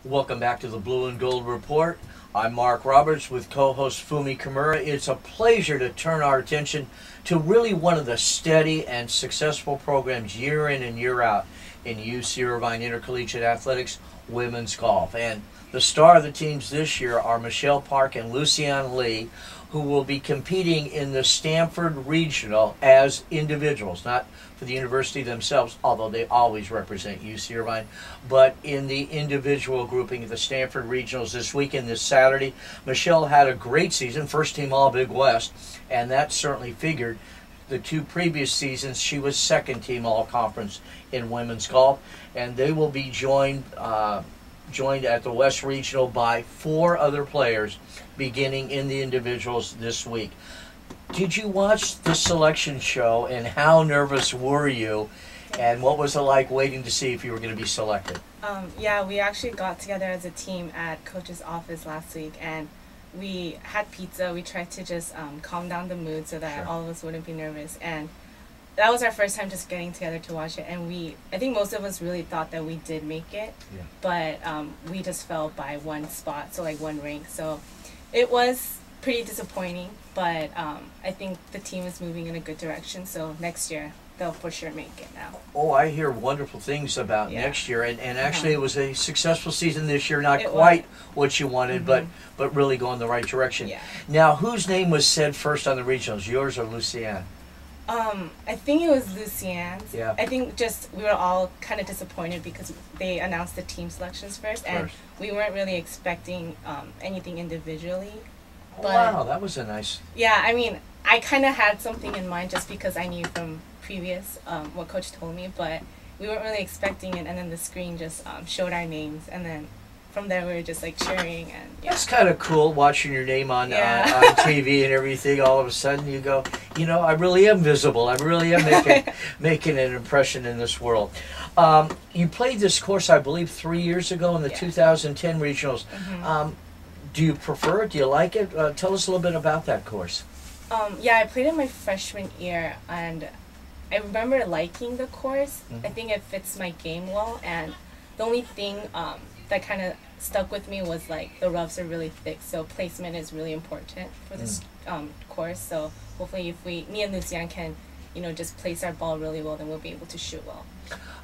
Welcome back to the Blue and Gold Report. I'm Mark Roberts with co-host Fumi Kimura. It's a pleasure to turn our attention to really one of the steady and successful programs year in and year out in UC Irvine Intercollegiate Athletics, women's golf. And the star of the teams this year are Michelle Park and Lucianne Lee, who will be competing in the Stanford Regional as individuals, not for the university themselves, although they always represent UC Irvine, but in the individual grouping of the Stanford Regionals this weekend, this Saturday. Michelle had a great season, first team All-Big West, and that certainly figured. The two previous seasons, she was second team All-Conference in women's golf, and they will be joined at the West Regional by 4 other players beginning in the individuals this week. Did you watch the selection show, and how nervous were you, and what was it like waiting to see if you were going to be selected? Yeah, we actually got together as a team at Coach's office last week, and we had pizza. We tried to just calm down the mood so that all of us wouldn't be nervous, and that was our first time just getting together to watch it. And I think most of us really thought that we did make it, but we just fell by 1 spot, so like 1 rank. So it was pretty disappointing, but I think the team is moving in a good direction. So next year they'll for sure make it now. Oh, I hear wonderful things about next year, and actually it was a successful season this year, not quite what you wanted, but really going the right direction. Now, whose name was said first on the regionals, yours or Lucianne? I think it was Lucianne's. I think just we were all kind of disappointed because they announced the team selections first, and we weren't really expecting anything individually. But, wow, that was a nice... Yeah, I mean, I kind of had something in mind just because I knew from previous what Coach told me, but we weren't really expecting it, and then the screen just showed our names, and then from there we were just like cheering. And That's kind of cool, watching your name on TV and everything. All of a sudden you go, you know, I really am visible. I really am making an impression in this world. You played this course, I believe, 3 years ago in the 2010 regionals. Do you prefer it? Do you like it? Tell us a little bit about that course. Yeah, I played it my freshman year, and I remember liking the course. I think it fits my game well, and the only thing that kind of stuck with me was like the roughs are really thick, so placement is really important for this course. So hopefully if me and Lucianne can, you know, just place our ball really well, then we'll be able to shoot well.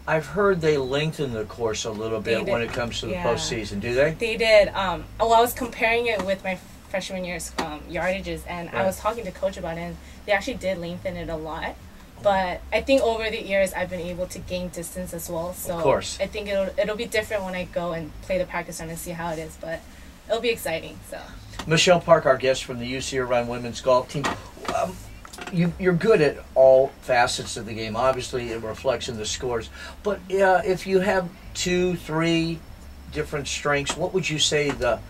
I've heard they lengthen the course a little bit when it comes to the postseason. Do they? They did. Well, I was comparing it with my freshman year's yardages, and I was talking to Coach about it, and they actually did lengthen it a lot. But I think over the years I've been able to gain distance as well. So of course. I think it'll be different when I go and play the practice run and see how it is. But it'll be exciting. So Michelle Park, our guest from the UC Irvine women's golf team. You're good at all facets of the game. Obviously, it reflects in the scores. But if you have 2, 3 different strengths, what would you say the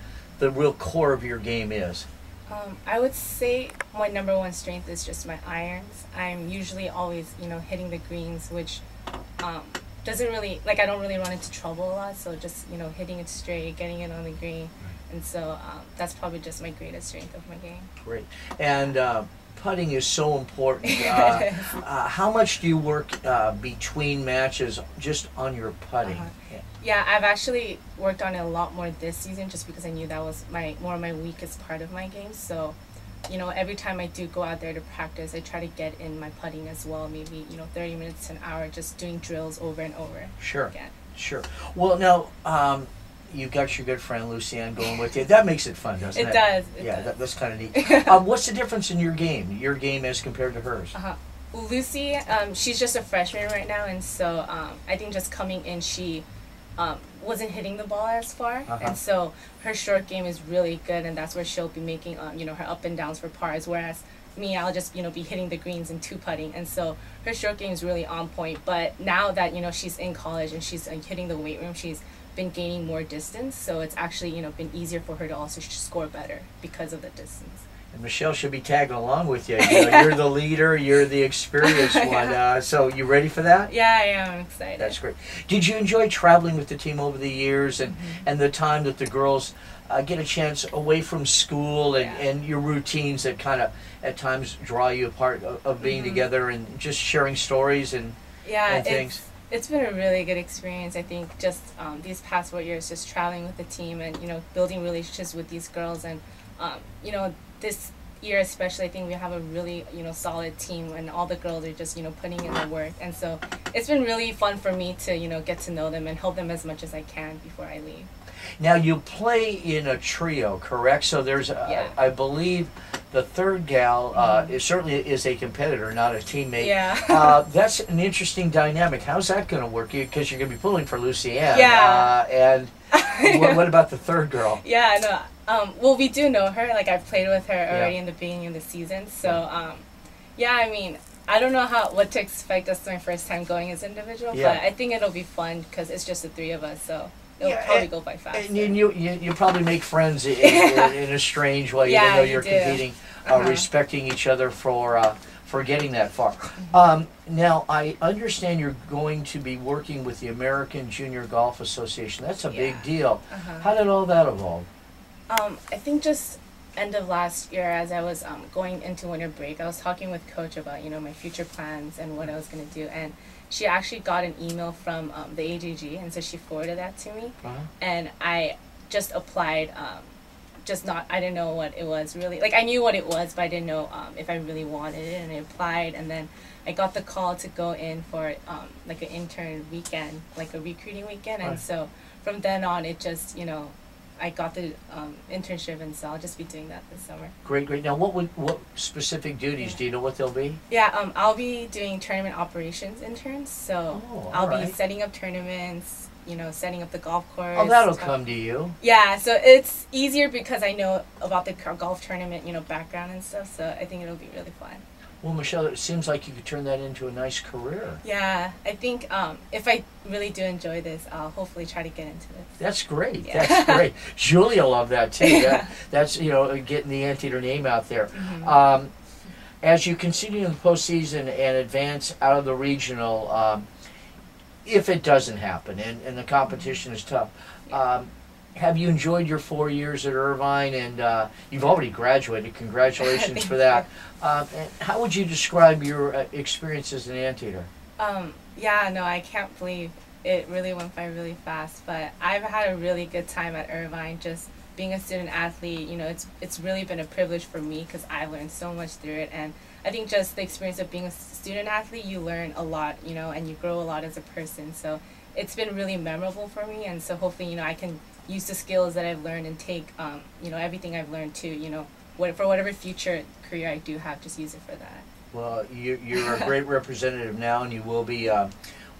real core of your game is? I would say my #1 strength is just my irons. I'm usually always, you know, hitting the greens, which doesn't really, like, I don't really run into trouble a lot. So just, you know, hitting it straight, getting it on the green. And so that's probably just my greatest strength of my game. Great. And putting is so important. How much do you work between matches just on your putting? Yeah, I've actually worked on it a lot more this season just because I knew that was more of my weakest part of my game. So, you know, every time I do go out there to practice, I try to get in my putting as well. Maybe, you know, 30 minutes to an hour, just doing drills over and over. Sure. Sure. Well, now, you've got your good friend Lucianne going with you. That makes it fun, doesn't it? It does. That's kind of neat. What's the difference in your game as compared to hers? Lucy, she's just a freshman right now, and so I think just coming in, she wasn't hitting the ball as far, and so her short game is really good, and that's where she'll be making you know, her up and downs for pars, whereas me, I'll just, you know, be hitting the greens and 2-putting, and so her short game is really on point. But now that, you know, she's in college and she's hitting the weight room, she's been gaining more distance, so it's actually, you know, been easier for her to also score better because of the distance. And Michelle should be tagging along with you. You know, you're the leader, you're the experienced one. So you ready for that? Yeah, I am. I'm excited. That's great. Did you enjoy traveling with the team over the years and the time that the girls get a chance away from school and your routines that kind of at times draw you apart of being together and just sharing stories and things? It's been a really good experience. I think just these past 4 years, just traveling with the team and building relationships with these girls, and this year especially, I think we have a really solid team, and all the girls are just putting in the work, and so it's been really fun for me to get to know them and help them as much as I can before I leave. Now you play in a trio, correct? So there's, I believe, the third gal certainly is a competitor, not a teammate. Yeah. That's an interesting dynamic. How's that going to work? Because you're going to be pulling for Lucienne. Yeah. And what about the third girl? Yeah, no. Well, we do know her. Like, I've played with her already in the beginning of the season. So, yeah, I mean, I don't know what to expect. That's my first time going as individual, but I think it'll be fun because it's just the three of us. So it'll probably go by fast. And you probably make friends in a strange way, even though you're competing, respecting each other for getting that far. Now, I understand you're going to be working with the American Junior Golf Association. That's a big deal. How did all that evolve? I think just end of last year, as I was going into winter break, I was talking with Coach about my future plans and what I was going to do, and she actually got an email from the AJG, and so she forwarded that to me, and I just applied. I didn't know what it was really. Like, I knew what it was, but I didn't know if I really wanted it, and I applied, and then I got the call to go in for like an intern weekend, like a recruiting weekend, and so from then on, it just I got the internship, and so I'll just be doing that this summer. Great. Now, what specific duties do you know what they'll be? Yeah, I'll be doing tournament operations interns. So I'll be setting up tournaments, setting up the golf course. Oh, that'll come to you. Yeah, so it's easier because I know about the golf tournament, background and stuff. So I think it'll be really fun. Well, Michelle, it seems like you could turn that into a nice career. Yeah, I think if I really do enjoy this, I'll hopefully try to get into this. That's great. Yeah. That's great. Julia loved that too. That's getting the Anteater name out there. As you continue in the postseason and advance out of the regional, if it doesn't happen and the competition is tough, have you enjoyed your 4 years at Irvine? And you've already graduated. Congratulations for that. And how would you describe your experience as an Anteater? Yeah, no, I can't believe it really went by really fast. But I've had a really good time at Irvine. Just being a student athlete, it's really been a privilege for me because I learned so much through it. And I think just the experience of being a student athlete, you learn a lot, and you grow a lot as a person. So it's been really memorable for me. And so hopefully, I can use the skills that I've learned and take, everything I've learned to, for whatever future career I do have, just use it for that. Well, you're a great representative now, and you will be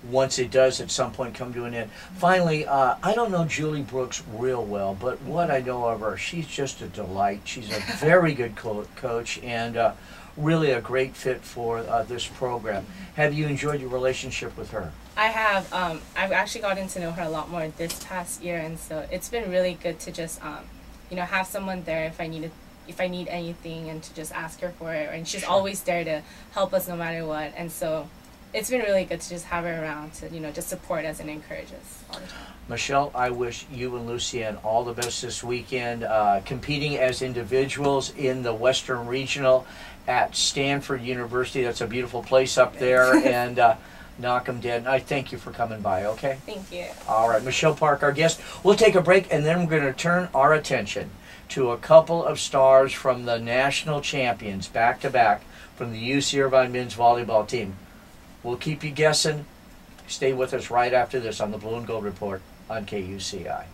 once it does at some point come to an end. Finally, I don't know Julie Brooks real well, but what I know of her, she's just a delight. She's a very good coach and really a great fit for this program. Have you enjoyed your relationship with her? I have. I've actually gotten to know her a lot more this past year, and so it's been really good to just, have someone there if I need anything, and to just ask her for it. And she's always there to help us no matter what. And so it's been really good to just have her around to, just support us and encourage us all the time. Michelle, I wish you and Lucienne all the best this weekend, competing as individuals in the Western Regional at Stanford University. That's a beautiful place up there, and knock them dead. I thank you for coming by, okay? Thank you. All right, Michelle Park, our guest. We'll take a break, and then we're going to turn our attention to a couple of stars from the national champions, back-to-back, from the UC Irvine men's volleyball team. We'll keep you guessing. Stay with us right after this on the Blue and Gold Report on KUCI.